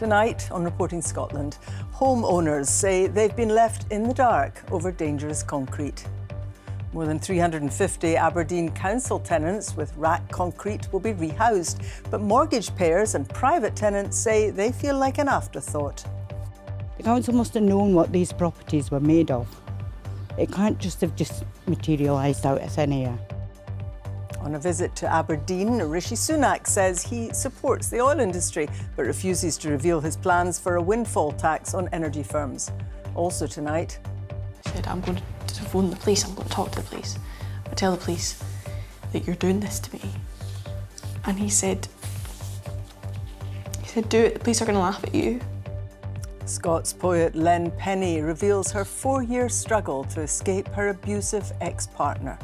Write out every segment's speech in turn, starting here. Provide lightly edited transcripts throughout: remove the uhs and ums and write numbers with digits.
Tonight on Reporting Scotland, homeowners say they've been left in the dark over dangerous concrete. More than 350 Aberdeen council tenants with rack concrete will be rehoused, but mortgage payers and private tenants say they feel like an afterthought. The council must have known what these properties were made of. It can't just have materialised out of thin air. On a visit to Aberdeen, Rishi Sunak says he supports the oil industry but refuses to reveal his plans for a windfall tax on energy firms. Also tonight, I said, I'm going to phone the police, I'm going to talk to the police. I tell the police that you're doing this to me. And he said, do it, the police are going to laugh at you. Scots poet Len Penny reveals her 4-year struggle to escape her abusive ex-partner.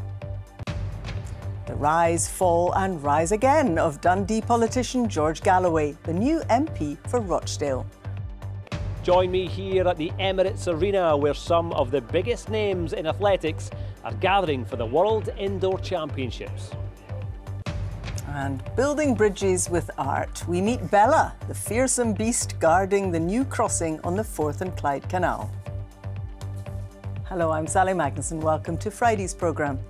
The rise, fall and rise again of Dundee politician George Galloway, the new MP for Rochdale. Join me here at the Emirates Arena, where some of the biggest names in athletics are gathering for the World Indoor Championships. And building bridges with art, we meet Bella, the fearsome beast guarding the new crossing on the Forth and Clyde Canal. Hello, I'm Sally Magnuson. Welcome to Friday's programme.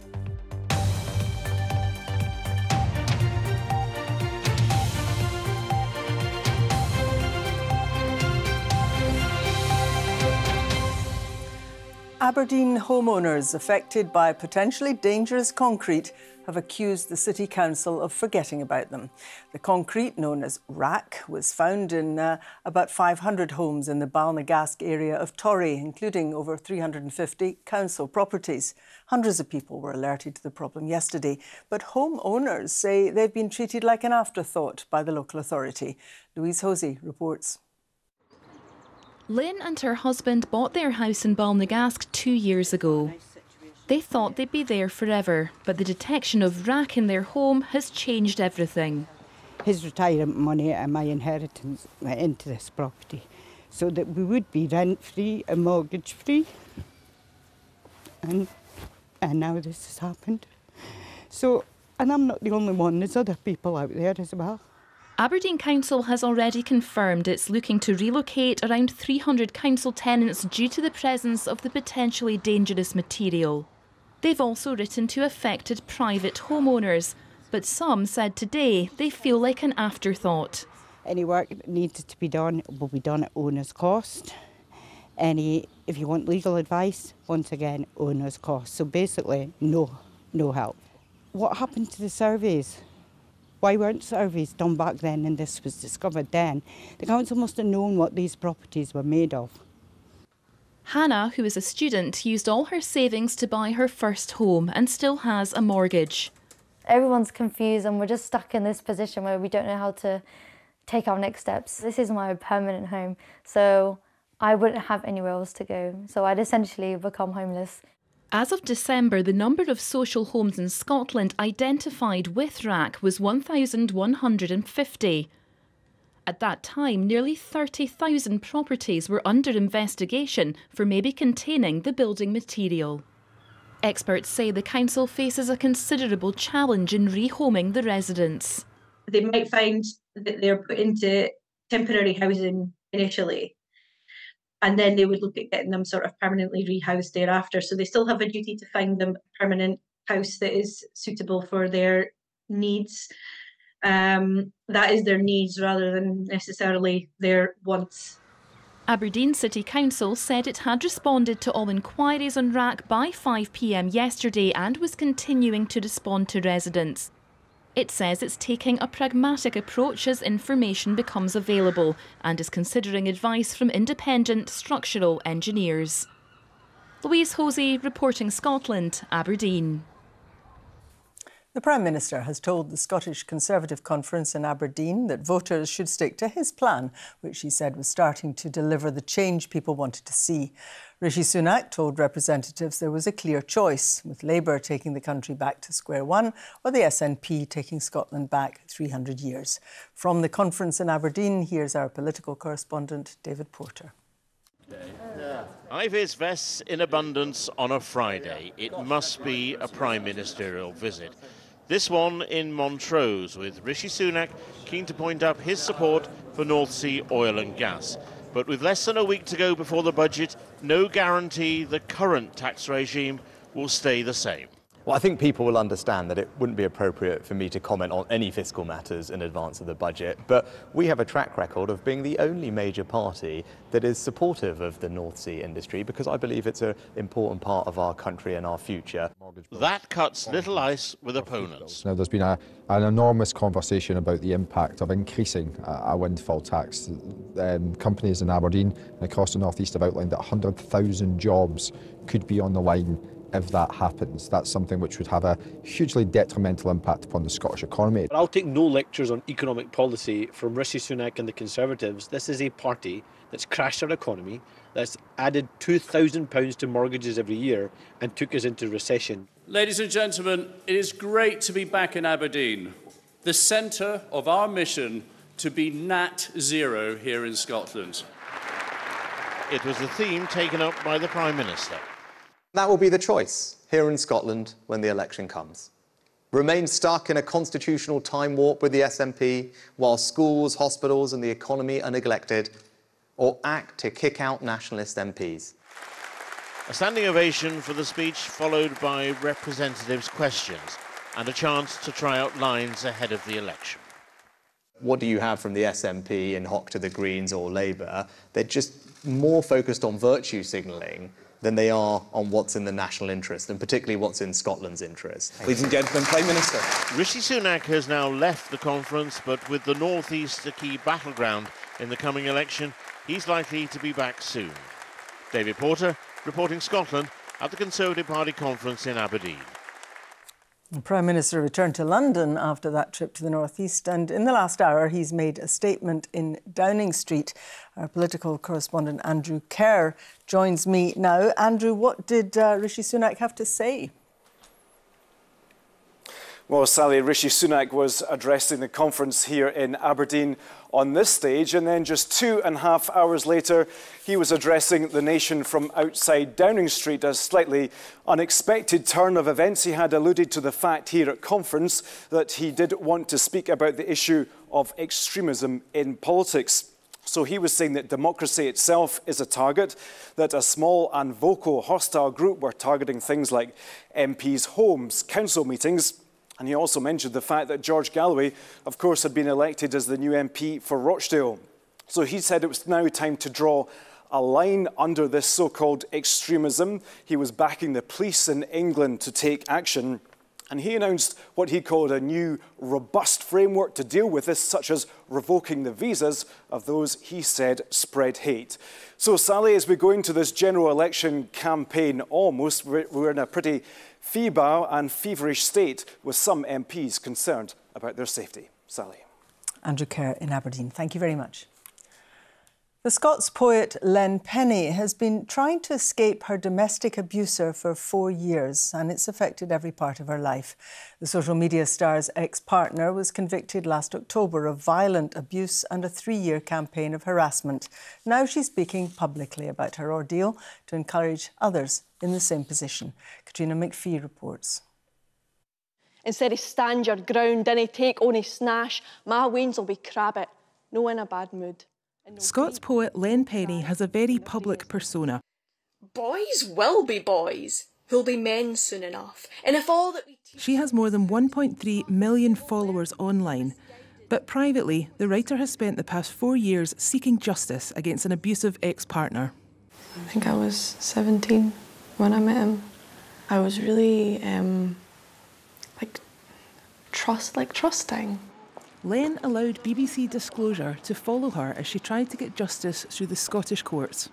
Aberdeen homeowners affected by potentially dangerous concrete have accused the City Council of forgetting about them. The concrete, known as rack, was found in about 500 homes in the Balnagask area of Torry, including over 350 council properties. Hundreds of people were alerted to the problem yesterday, but homeowners say they've been treated like an afterthought by the local authority. Louise Hosey reports. Lynn and her husband bought their house in Balnagask 2 years ago. They thought they'd be there forever, but the detection of rack in their home has changed everything. His retirement money and my inheritance went into this property so that we would be rent-free and mortgage-free. And now this has happened. And I'm not the only one, there's other people out there as well. Aberdeen Council has already confirmed it's looking to relocate around 300 council tenants due to the presence of the potentially dangerous material. They've also written to affected private homeowners, but some said today they feel like an afterthought. Any work that needs to be done will be done at owner's cost. If you want legal advice, once again, owner's cost. So basically, no help. What happened to the surveys? Why weren't surveys done back then and this was discovered then? The council must have known what these properties were made of. Hannah, who is a student, used all her savings to buy her first home and still has a mortgage. Everyone's confused and we're just stuck in this position where we don't know how to take our next steps. This is my permanent home, so I wouldn't have anywhere else to go. So I'd essentially become homeless. As of December, the number of social homes in Scotland identified with rack was 1,150. At that time, nearly 30,000 properties were under investigation for maybe containing the building material. Experts say the council faces a considerable challenge in rehoming the residents. They might find that they're put into temporary housing initially, and then they would look at getting them sort of permanently rehoused thereafter. So they still have a duty to find them a permanent house that is suitable for their needs. That is their needs rather than necessarily their wants. Aberdeen City Council said it had responded to all inquiries on rack by 5 p.m. yesterday and was continuing to respond to residents. It says it's taking a pragmatic approach as information becomes available and is considering advice from independent structural engineers. Louise Hosey, Reporting Scotland, Aberdeen. The Prime Minister has told the Scottish Conservative Conference in Aberdeen that voters should stick to his plan, which he said was starting to deliver the change people wanted to see. Rishi Sunak told representatives there was a clear choice, with Labour taking the country back to square one or the SNP taking Scotland back 300 years. From the conference in Aberdeen, here's our political correspondent, David Porter. High-vis vests in abundance on a Friday. It must be a Prime Ministerial visit. This one in Montrose, with Rishi Sunak keen to point up his support for North Sea oil and gas. But with less than a week to go before the budget, no guarantee the current tax regime will stay the same. Well, I think people will understand that it wouldn't be appropriate for me to comment on any fiscal matters in advance of the budget, but we have a track record of being the only major party that is supportive of the North Sea industry because I believe it's an important part of our country and our future. That cuts little ice with opponents. Now, there's been an enormous conversation about the impact of increasing a windfall tax. Companies in Aberdeen and across the North East have outlined that 100,000 jobs could be on the line if that happens. That's something which would have a hugely detrimental impact upon the Scottish economy. I'll take no lectures on economic policy from Rishi Sunak and the Conservatives. This is a party that's crashed our economy, that's added £2,000 to mortgages every year and took us into recession. Ladies and gentlemen, it is great to be back in Aberdeen, the centre of our mission to be Nat Zero here in Scotland. It was the theme taken up by the Prime Minister. That will be the choice here in Scotland when the election comes. Remain stuck in a constitutional time warp with the SNP while schools, hospitals and the economy are neglected, or act to kick out nationalist MPs. A standing ovation for the speech followed by representatives' questions and a chance to try out lines ahead of the election. What do you have from the SNP in hock to the Greens or Labour? They're just more focused on virtue signalling than they are on what's in the national interest, and particularly what's in Scotland's interest. Ladies and gentlemen, Prime Minister. Rishi Sunak has now left the conference, but with the North East a key battleground in the coming election, he's likely to be back soon. David Porter, reporting Scotland at the Conservative Party conference in Aberdeen. The Prime Minister returned to London after that trip to the North East, and in the last hour he's made a statement in Downing Street. Our political correspondent Andrew Kerr joins me now. Andrew, what did Rishi Sunak have to say? Well, Sally, Rishi Sunak was addressing the conference here in Aberdeen on this stage, and then just 2.5 hours later, he was addressing the nation from outside Downing Street. A slightly unexpected turn of events. He had alluded to the fact here at conference that he did want to speak about the issue of extremism in politics. So he was saying that democracy itself is a target, that a small and vocal hostile group were targeting things like MPs' homes, council meetings. And he also mentioned the fact that George Galloway, of course, had been elected as the new MP for Rochdale. So he said it was now time to draw a line under this so-called extremism. He was backing the police in England to take action. And he announced what he called a new robust framework to deal with this, such as revoking the visas of those he said spread hate. So, Sally, as we go into this general election campaign almost, we're in a pretty febrile and feverish state with some MPs concerned about their safety. Sally. Andrew Kerr in Aberdeen. Thank you very much. The Scots poet Len Penny has been trying to escape her domestic abuser for 4 years, and it's affected every part of her life. The social media star's ex-partner was convicted last October of violent abuse and a 3-year campaign of harassment. Now she's speaking publicly about her ordeal to encourage others in the same position. Katrina McPhee reports. Instead of stand your ground, dinna take ony snash, my wains will be crabbit, no in a bad mood. Scots poet Len Penny has a very public persona. Boys will be boys, who'll be men soon enough. And if all that we teach... She has more than 1.3 million followers online. But privately, the writer has spent the past 4 years seeking justice against an abusive ex-partner. I think I was 17 when I met him. I was really, trusting. Len allowed BBC Disclosure to follow her as she tried to get justice through the Scottish courts.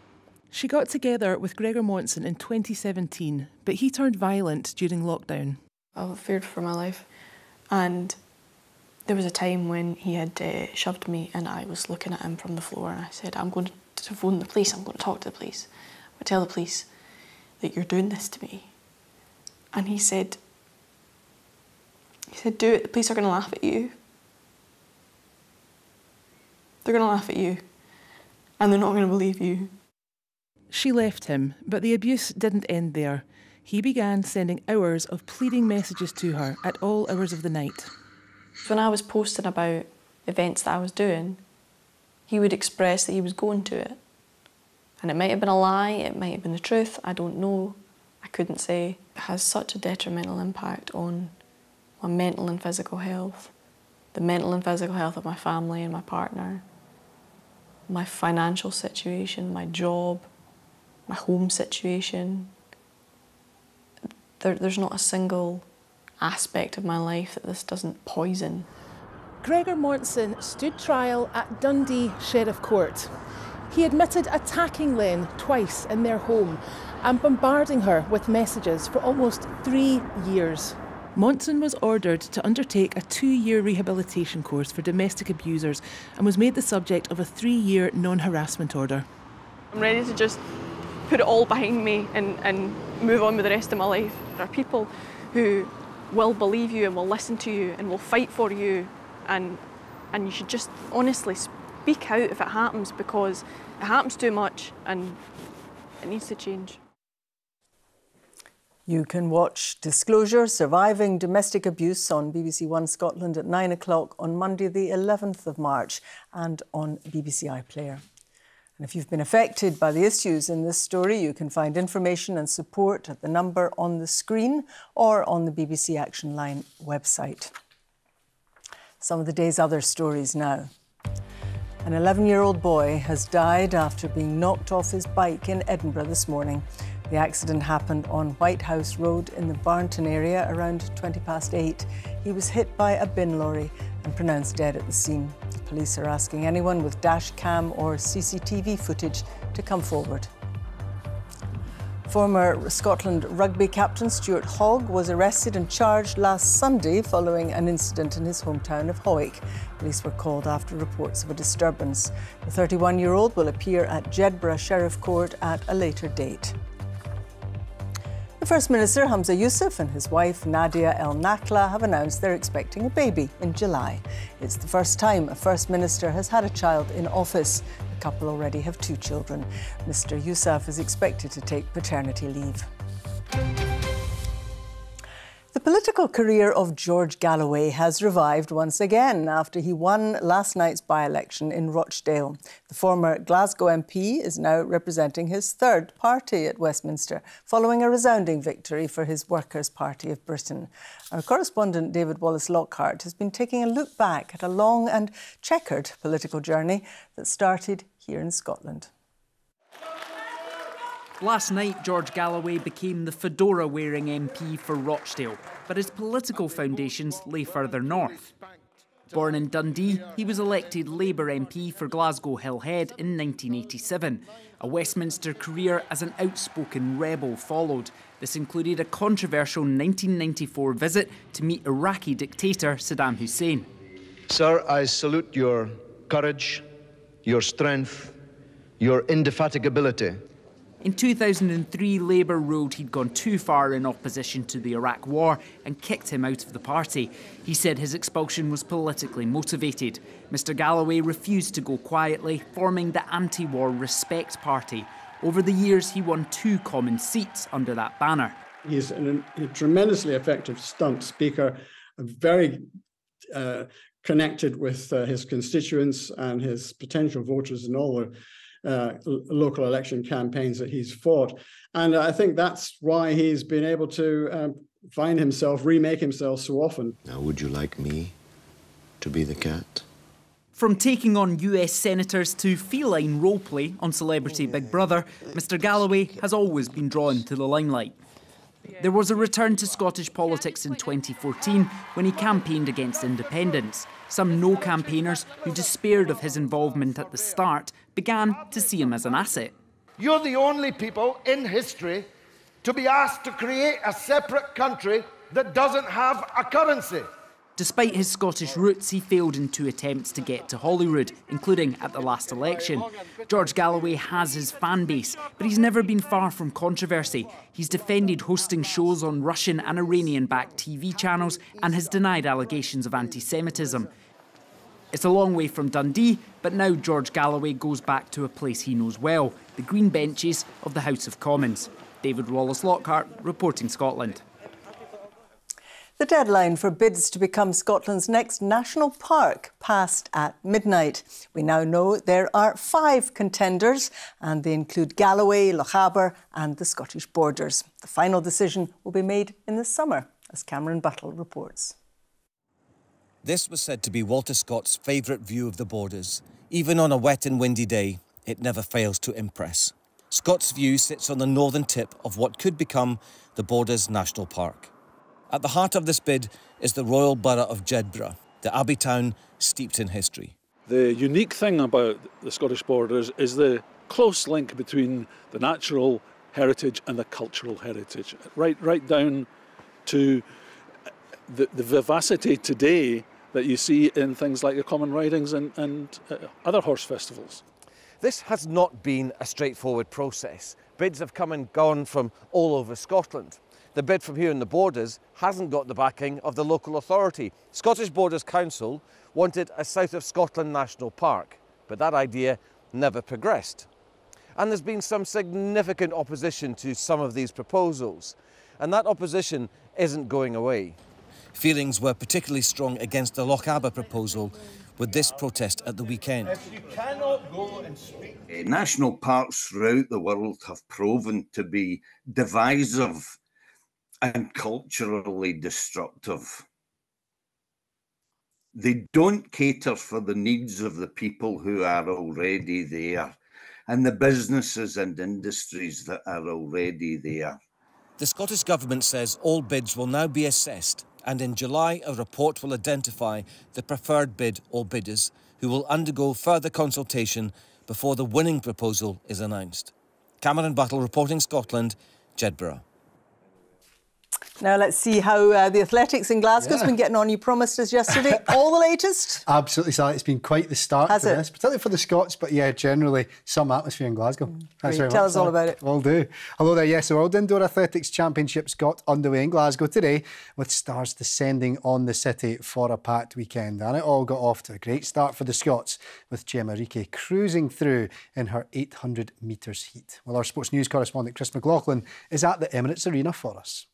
She got together with Gregor Monson in 2017, but he turned violent during lockdown. I feared for my life, and there was a time when he had shoved me and I was looking at him from the floor, and I said, I'm going to phone the police, I'm going to talk to the police. I tell the police that you're doing this to me. And he said, do it, the police are going to laugh at you. They're going to laugh at you, and they're not going to believe you. She left him, but the abuse didn't end there. He began sending hours of pleading messages to her at all hours of the night. When I was posting about events that I was doing, he would express that he was going to it. And it might have been a lie, it might have been the truth, I don't know, I couldn't say. It has such a detrimental impact on my mental and physical health, the mental and physical health of my family and my partner, my financial situation, my job, my home situation. There's not a single aspect of my life that this doesn't poison. Gregor Monson stood trial at Dundee Sheriff Court. He admitted attacking Len twice in their home and bombarding her with messages for almost 3 years. Monson was ordered to undertake a 2-year rehabilitation course for domestic abusers and was made the subject of a 3-year non-harassment order. I'm ready to just put it all behind me and move on with the rest of my life. There are people who will believe you and will listen to you and will fight for you, and you should just honestly speak out if it happens, because it happens too much and it needs to change. You can watch Disclosure: Surviving Domestic Abuse on BBC One Scotland at 9 o'clock on Monday the 11th of March and on BBC iPlayer. And if you've been affected by the issues in this story, you can find information and support at the number on the screen or on the BBC Action Line website. Some of the day's other stories now. An 11-year-old boy has died after being knocked off his bike in Edinburgh this morning. The accident happened on White House Road in the Barnton area around 8:20. He was hit by a bin lorry and pronounced dead at the scene. The police are asking anyone with dash cam or CCTV footage to come forward. Former Scotland rugby captain Stuart Hogg was arrested and charged last Sunday following an incident in his hometown of Hawick. Police were called after reports of a disturbance. The 31-year-old will appear at Jedburgh Sheriff Court at a later date. The First Minister, Humza Yousaf, and his wife, Nadia El Nakla, have announced they're expecting a baby in July. It's the first time a First Minister has had a child in office. The couple already have 2 children. Mr Yousaf is expected to take paternity leave. The political career of George Galloway has revived once again after he won last night's by-election in Rochdale. The former Glasgow MP is now representing his 3rd party at Westminster, following a resounding victory for his Workers' Party of Britain. Our correspondent David Wallace-Lockhart has been taking a look back at a long and chequered political journey that started here in Scotland. Last night, George Galloway became the fedora-wearing MP for Rochdale, but his political foundations lay further north. Born in Dundee, he was elected Labour MP for Glasgow Hillhead in 1987. A Westminster career as an outspoken rebel followed. This included a controversial 1994 visit to meet Iraqi dictator Saddam Hussein. Sir, I salute your courage, your strength, your indefatigability. In 2003, Labour ruled he'd gone too far in opposition to the Iraq War and kicked him out of the party. He said his expulsion was politically motivated. Mr Galloway refused to go quietly, forming the anti-war Respect Party. Over the years, he won 2 common seats under that banner. He's a tremendously effective stunt speaker, very connected with his constituents and his potential voters in all the local election campaigns that he's fought. And I think that's why he's been able to remake himself so often. Now, would you like me to be the cat? From taking on US senators to feline roleplay on Celebrity Big Brother, Mr Galloway has always been drawn to the limelight. There was a return to Scottish politics in 2014 when he campaigned against independence. Some No campaigners who despaired of his involvement at the start began to see him as an asset. You're the only people in history to be asked to create a separate country that doesn't have a currency. Despite his Scottish roots, he failed in 2 attempts to get to Holyrood, including at the last election. George Galloway has his fan base, but he's never been far from controversy. He's defended hosting shows on Russian and Iranian-backed TV channels and has denied allegations of anti-Semitism. It's a long way from Dundee, but now George Galloway goes back to a place he knows well, the green benches of the House of Commons. David Wallace-Lockhart, reporting Scotland. The deadline for bids to become Scotland's next national park passed at midnight. We now know there are 5 contenders, and they include Galloway, Lochaber and the Scottish Borders. The final decision will be made in the summer, as Cameron Buttle reports. This was said to be Walter Scott's favourite view of the Borders. Even on a wet and windy day, it never fails to impress. Scott's view sits on the northern tip of what could become the Borders National Park. At the heart of this bid is the Royal Borough of Jedburgh, the abbey town steeped in history. The unique thing about the Scottish Borders is the close link between the natural heritage and the cultural heritage, right down to the vivacity today that you see in things like the Common Ridings and other horse festivals. This has not been a straightforward process. Bids have come and gone from all over Scotland. The bid from here in the Borders hasn't got the backing of the local authority. Scottish Borders Council wanted a South of Scotland National Park, but that idea never progressed. And there's been some significant opposition to some of these proposals, and that opposition isn't going away. Feelings were particularly strong against the Lochaber proposal, with this protest at the weekend. You cannot go and speak. National parks throughout the world have proven to be divisive and culturally destructive. They don't cater for the needs of the people who are already there and the businesses and industries that are already there. The Scottish Government says all bids will now be assessed, and in July a report will identify the preferred bid or bidders who will undergo further consultation before the winning proposal is announced. Cameron Buttle reporting Scotland, Jedburgh. Now let's see how the athletics in Glasgow's been getting on. You promised us yesterday all the latest. Absolutely, Sally. It's been quite the start to this, particularly for the Scots, but yeah, generally some atmosphere in Glasgow. Thanks very much. Tell us all about it. Will do. Hello there. Yes, the World Indoor Athletics Championships got underway in Glasgow today, with stars descending on the city for a packed weekend, and it all got off to a great start for the Scots, with Gemma Reekie cruising through in her 800 metres heat. Well, our sports news correspondent Chris McLaughlin is at the Emirates Arena for us.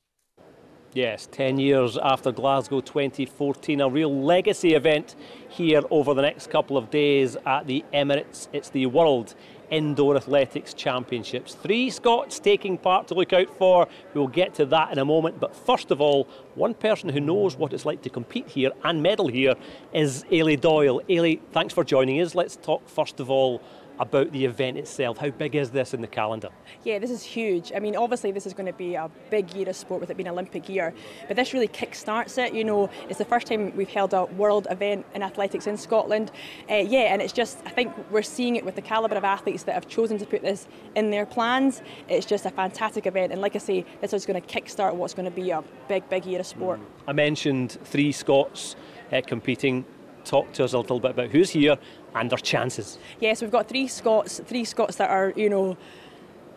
Yes, 10 years after Glasgow 2014, a real legacy event here over the next couple of days at the Emirates. It's the World Indoor Athletics Championships. 3 Scots taking part to look out for. We'll get to that in a moment. But first of all, one person who knows what it's like to compete here and medal here is Eilidh Doyle. Eilidh, thanks for joining us. Let's talk first of all about the event itself. How big is this in the calendar? Yeah, this is huge. I mean, obviously this is going to be a big year of sport with it being an Olympic year, but this really kick-starts it. You know, it's the first time we've held a world event in athletics in Scotland. Yeah, and it's just, I think we're seeing it with the calibre of athletes that have chosen to put this in their plans. It's just a fantastic event, and like I say, this is going to kick-start what's going to be a big year of sport. I mentioned 3 Scots competing. Talk to us a little bit about who's here and their chances. Yes, we've got 3 Scots that are, you know,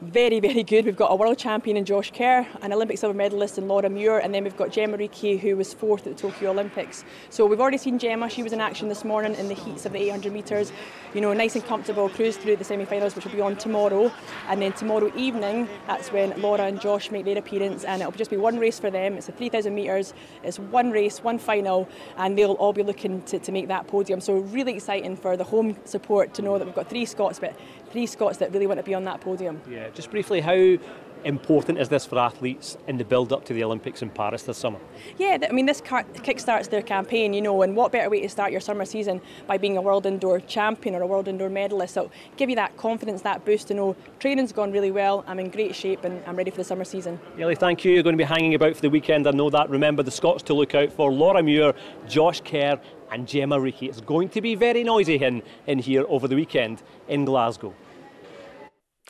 very, very good. We've got a world champion in Josh Kerr, an Olympic silver medalist in Laura Muir, and then we've got Gemma Reekie, who was 4th at the Tokyo Olympics. So we've already seen Gemma. She was in action this morning in the heats of the 800 metres. You know, nice and comfortable, cruised through the semi-finals, which will be on tomorrow. And then tomorrow evening, that's when Laura and Josh make their appearance, and it'll just be one race for them. It's a 3,000 metres. It's one race, one final, and they'll all be looking to make that podium. So really exciting for the home support to know that we've got 3 Scots, but 3 Scots that really want to be on that podium. Yeah, just briefly, how important is this for athletes in the build-up to the Olympics in Paris this summer? Yeah, I mean, this kick-starts their campaign, you know, and what better way to start your summer season by being a world indoor champion or a world indoor medalist. So give you that confidence, that boost to know training's gone really well, I'm in great shape and I'm ready for the summer season. Eilidh, thank you. You're going to be hanging about for the weekend, I know that. Remember the Scots to look out for: Laura Muir, Josh Kerr and Gemma Reekie. It's going to be very noisy in here over the weekend in Glasgow.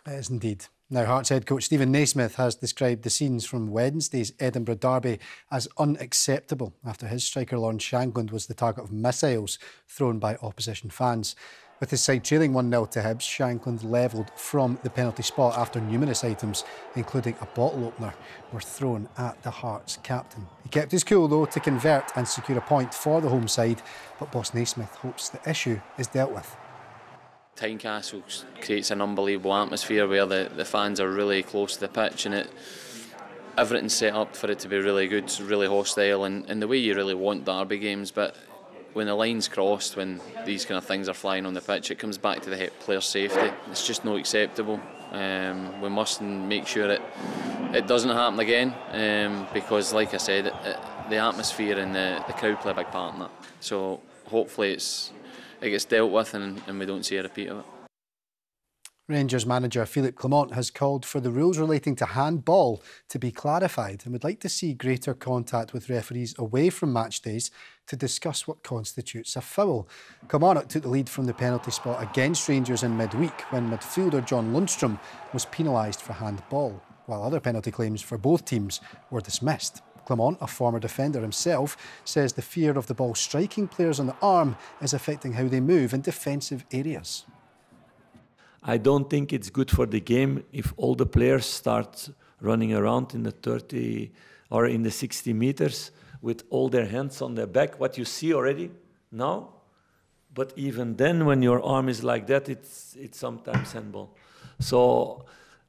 It is indeed. Now, Hearts head coach Stephen Naismith has described the scenes from Wednesday's Edinburgh derby as unacceptable after his striker Lawrence Shankland was the target of missiles thrown by opposition fans. With his side trailing 1-0 to Hibs, Shankland levelled from the penalty spot after numerous items, including a bottle opener, were thrown at the Hearts captain. He kept his cool though to convert and secure a point for the home side, but boss Naismith hopes the issue is dealt with. Tynecastle creates an unbelievable atmosphere where the fans are really close to the pitch, and everything's set up for it to be really good, really hostile, and the way you really want derby games. But when the line's crossed, when these kind of things are flying on the pitch, it comes back to the players' safety. It's just not acceptable. We must make sure it doesn't happen again, because, like I said, the atmosphere and the crowd play a big part in that. So hopefully it gets dealt with and we don't see a repeat of it. Rangers manager Philippe Clement has called for the rules relating to handball to be clarified and would like to see greater contact with referees away from match days to discuss what constitutes a foul. Kilmarnock took the lead from the penalty spot against Rangers in midweek when midfielder John Lundstrom was penalised for handball, while other penalty claims for both teams were dismissed. Clement, a former defender himself, says the fear of the ball striking players on the arm is affecting how they move in defensive areas. I don't think it's good for the game if all the players start running around in the 30 or in the 60 meters with all their hands on their back, what you see already now. But even then, when your arm is like that, it's sometimes handball. So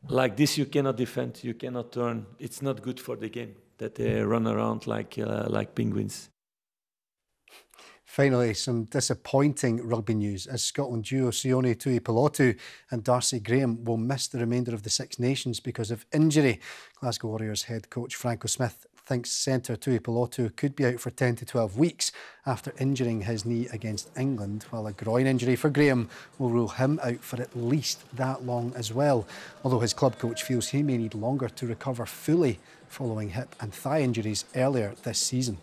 like this, you cannot defend, you cannot turn. It's not good for the game that they run around like penguins. Finally, some disappointing rugby news as Scotland duo Sione Tuipulotu and Darcy Graham will miss the remainder of the Six Nations because of injury. Glasgow Warriors head coach Franco Smith thinks centre Tuipulotu could be out for 10 to 12 weeks after injuring his knee against England, while a groin injury for Graham will rule him out for at least that long as well, although his club coach feels he may need longer to recover fully following hip and thigh injuries earlier this season.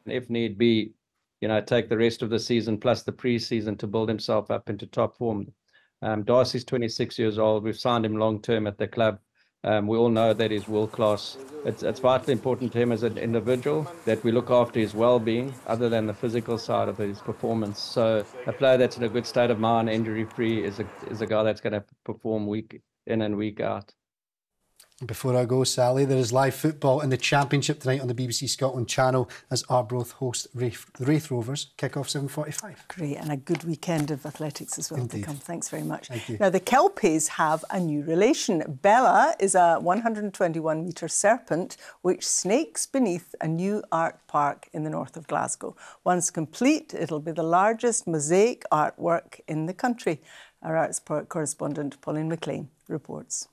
If need be, take the rest of the season plus the pre-season to build himself up into top form. Darcy's 26 years old. We've signed him long-term at the club. We all know that he's world-class. It's vitally important to him as an individual that we look after his well-being other than the physical side of his performance. So a player that's in a good state of mind, injury-free, is a guy that's going to perform week in and week out. Before I go, Sally, there is live football in the Championship tonight on the BBC Scotland channel as Arbroath host Wraith Rovers. Kick-off 7:45. Great, and a good weekend of athletics as well to come. Thanks very much. Thank you. Now, the Kelpies have a new relation. Bella is a 121-metre serpent which snakes beneath a new art park in the north of Glasgow. Once complete, it'll be the largest mosaic artwork in the country. Our arts correspondent Pauline McLean reports.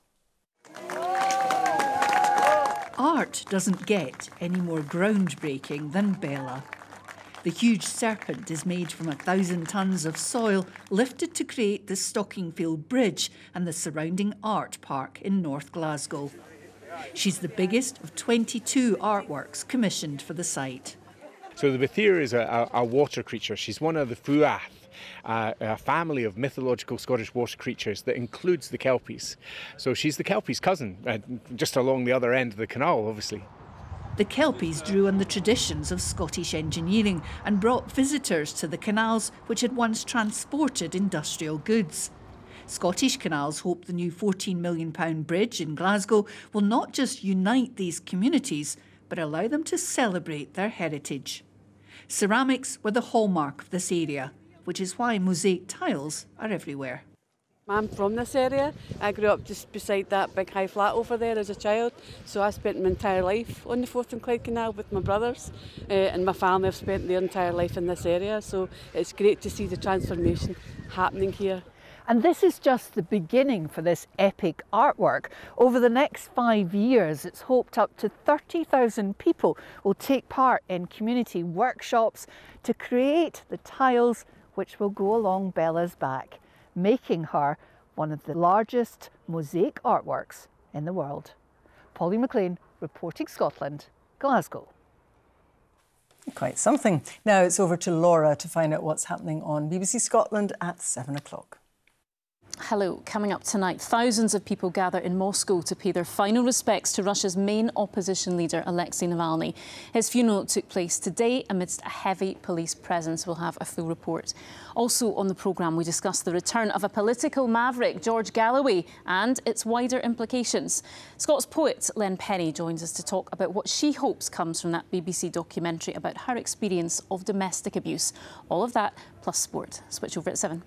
Art doesn't get any more groundbreaking than Bella. The huge serpent is made from 1,000 tonnes of soil lifted to create the Stockingfield Bridge and the surrounding art park in North Glasgow. She's the biggest of 22 artworks commissioned for the site. So the Bethir is a water creature. She's one of the Fuath, a family of mythological Scottish water creatures that includes the Kelpies. So she's the Kelpies' cousin, just along the other end of the canal, obviously. The Kelpies drew on the traditions of Scottish engineering and brought visitors to the canals which had once transported industrial goods. Scottish Canals hope the new £14 million bridge in Glasgow will not just unite these communities, but allow them to celebrate their heritage. Ceramics were the hallmark of this area, which is why mosaic tiles are everywhere. I'm from this area. I grew up just beside that big high flat over there as a child, so I spent my entire life on the Forth and Clyde Canal with my brothers, and my family have spent their entire life in this area, so it's great to see the transformation happening here. And this is just the beginning for this epic artwork. Over the next 5 years, it's hoped up to 30,000 people will take part in community workshops to create the tiles which will go along Bella's back, making her one of the largest mosaic artworks in the world. Pauline McLean, reporting Scotland, Glasgow. Quite something. Now it's over to Laura to find out what's happening on BBC Scotland at 7 o'clock. Hello. Coming up tonight, thousands of people gather in Moscow to pay their final respects to Russia's main opposition leader, Alexei Navalny. His funeral took place today amidst a heavy police presence. We'll have a full report. Also on the programme, we discuss the return of a political maverick, George Galloway, and its wider implications. Scots poet Len Penny joins us to talk about what she hopes comes from that BBC documentary about her experience of domestic abuse. All of that, plus sport. Switch over at 7.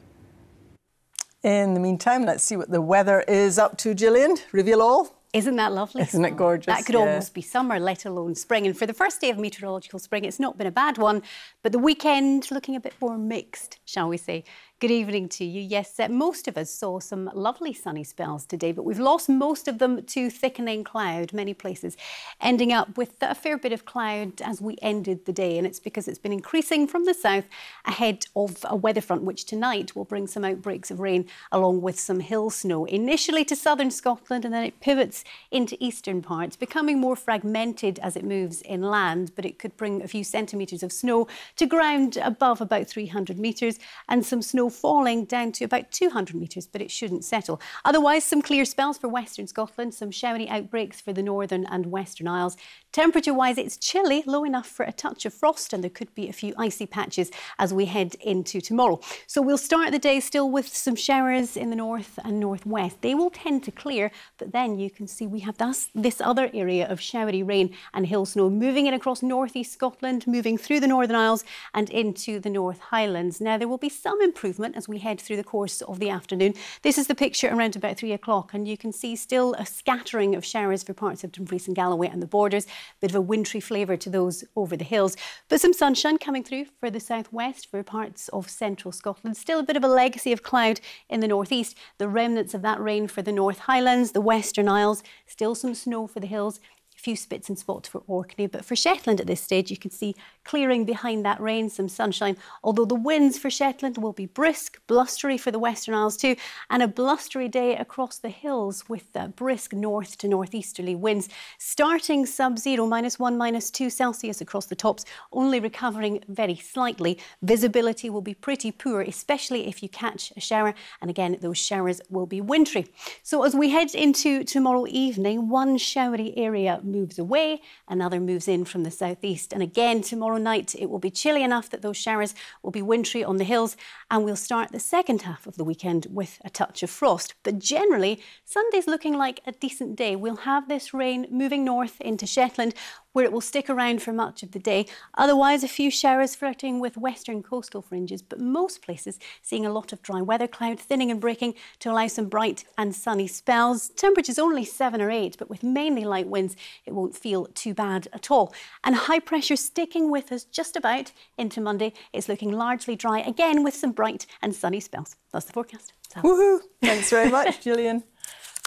In the meantime, let's see what the weather is up to. Gillian, reveal all. Isn't that lovely? Isn't it gorgeous? That could almost be summer, let alone spring. And for the first day of meteorological spring, it's not been a bad one, but the weekend looking a bit more mixed, shall we say. Good evening to you. Yes, most of us saw some lovely sunny spells today, but we've lost most of them to thickening cloud, many places ending up with a fair bit of cloud as we ended the day. And it's because it's been increasing from the south ahead of a weather front, which tonight will bring some outbreaks of rain along with some hill snow. Initially to southern Scotland, and then it pivots into eastern parts, becoming more fragmented as it moves inland, but it could bring a few centimetres of snow to ground above about 300 metres and some snow falling down to about 200 metres, but it shouldn't settle. Otherwise, some clear spells for western Scotland, some showery outbreaks for the northern and western Isles. Temperature-wise, it's chilly, low enough for a touch of frost, and there could be a few icy patches as we head into tomorrow. So we'll start the day still with some showers in the north and northwest. They will tend to clear, but then you can see we have this other area of showery rain and hill snow moving in across northeast Scotland, moving through the Northern Isles and into the North Highlands. Now, there will be some improvement as we head through the course of the afternoon. This is the picture around about 3 o'clock, and you can see still a scattering of showers for parts of Dumfries and Galloway and the borders. Bit of a wintry flavour to those over the hills, but some sunshine coming through for the southwest, for parts of central Scotland. Still a bit of a legacy of cloud in the northeast. The remnants of that rain for the North Highlands, the Western Isles. Still some snow for the hills. A few spits and spots for Orkney, but for Shetland at this stage you can see clearing behind that rain, some sunshine, although the winds for Shetland will be brisk, blustery for the Western Isles too, and a blustery day across the hills with brisk north to northeasterly winds, starting sub-zero, -1, -2 Celsius across the tops, only recovering very slightly. Visibility will be pretty poor, especially if you catch a shower, and again those showers will be wintry. So as we head into tomorrow evening, one showery area moves away, another moves in from the southeast, and again tomorrow night it will be chilly enough that those showers will be wintry on the hills, and we'll start the second half of the weekend with a touch of frost. But generally, Sunday's looking like a decent day. We'll have this rain moving north into Shetland, where it will stick around for much of the day. Otherwise, a few showers flirting with western coastal fringes, but most places seeing a lot of dry weather, cloud thinning and breaking to allow some bright and sunny spells. Temperatures only 7 or 8, but with mainly light winds, it won't feel too bad at all. And high pressure sticking with us just about into Monday. It's looking largely dry, again with some bright and sunny spells. That's the forecast. Woohoo! Thanks very much, Gillian.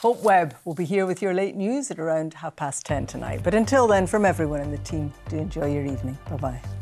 Hope Webb will be here with your late news at around 10:30 tonight. But until then, from everyone in the team, do enjoy your evening. Bye-bye.